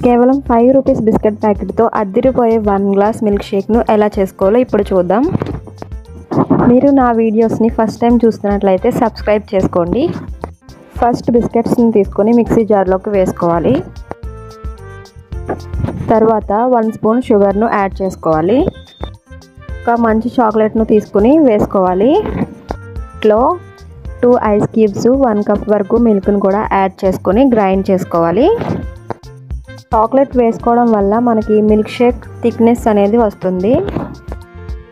కేవలం 5 rupees biscuit ప్యాకెట్తో అద్దిరిపోయే 1 glass milk షేక్ను ఎలా చేసుకోవాలో ఇప్పుడు చూద్దాం. మీరు నా వీడియోస్ని ఫస్ట్ టైం చూస్తున్నట్లయితే సబ్స్క్రైబ్ చేసుకోండి. ఫస్ట్ బిస్కెట్స్ని తీసుకొని మిక్సీ జార్లోకి వేసుకోవాలి. తర్వాత 1 స్పూన్ షుగర్ను యాడ్ చేసుకోవాలి. ఒక మంచి చాక్లెట్ను తీసుకుని వేసుకోవాలి. ఇట్లో 2 ఐస్ క్యూబ్స్ 1 కప్ వరకు మిల్క్ను కూడా యాడ్ చేసుకొని గ్రైండ్ చేసుకోవాలి. చాక్లెట్ వేసుకోవడం వల్ల మనకి మిల్క్ షేక్ థిక్నెస్ అనేది వస్తుంది.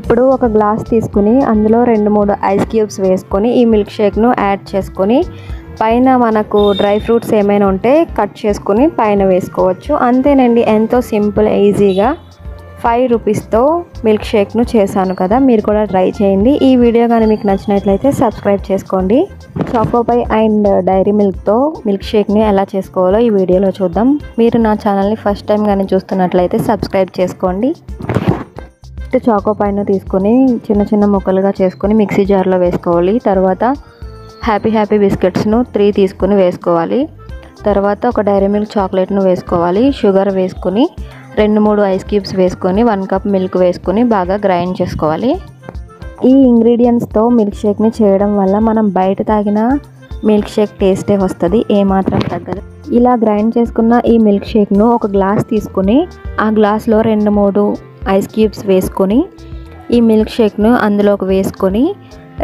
ఇప్పుడు ఒక గ్లాస్ తీసుకుని అందులో 2-3 ఐస్ క్యూబ్స్ వేసుకొని ఈ మిల్క్ షేక్ను యాడ్ చేసుకొని పైన మనకు డ్రై ఫ్రూట్స్ ఏమైనా ఉంటే కట్ చేసుకొని పైన వేసుకోవచ్చు. అంతేనండి, ఎంతో సింపుల్ ఈజీగా 5 రూపీస్తో మిల్క్ షేక్ను చేశాను కదా, మీరు కూడా ట్రై చేయండి. ఈ వీడియో కానీ మీకు నచ్చినట్లయితే సబ్స్క్రైబ్ చేసుకోండి. చాకోపై అండ్ డైరీ మిల్క్తో మిల్క్ షేక్ని ఎలా చేసుకోవాలో ఈ వీడియోలో చూద్దాం. మీరు నా ఛానల్ని ఫస్ట్ టైం కానీ చూస్తున్నట్లయితే సబ్స్క్రైబ్ చేసుకోండి. చాకోపైను తీసుకొని చిన్న చిన్న ముక్కలుగా చేసుకొని మిక్సీ జార్లో వేసుకోవాలి. తర్వాత హ్యాపీ బిస్కెట్స్ను 3 తీసుకుని వేసుకోవాలి. తర్వాత ఒక డైరీ మిల్క్ చాక్లెట్ను వేసుకోవాలి. షుగర్ వేసుకొని 2-3 ఐస్ క్యూబ్స్ వేసుకొని 1 కప్ మిల్క్ వేసుకొని బాగా గ్రైండ్ చేసుకోవాలి. ఈ ఇంగ్రీడియంట్స్తో మిల్క్ షేక్ని చేయడం వల్ల మనం బయట తాగిన మిల్క్ షేక్ టేస్టే వస్తుంది, ఏమాత్రం తగ్గదు. ఇలా గ్రైండ్ చేసుకున్న ఈ మిల్క్ షేక్ను ఒక గ్లాస్ తీసుకుని ఆ గ్లాస్లో 2-3 ఐస్ క్యూబ్స్ వేసుకొని ఈ మిల్క్ షేక్ను అందులోకి వేసుకొని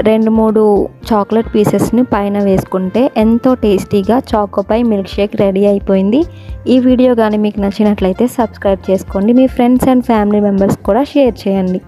2-3 చాక్లెట్ పీసెస్ని పైన వేసుకుంటే ఎంతో టేస్టీగా చాకోపై మిల్క్ షేక్ రెడీ అయిపోయింది. ఈ వీడియో కానీ మీకు నచ్చినట్లయితే సబ్స్క్రైబ్ చేసుకోండి. మీ ఫ్రెండ్స్ అండ్ ఫ్యామిలీ మెంబర్స్ కూడా షేర్ చేయండి.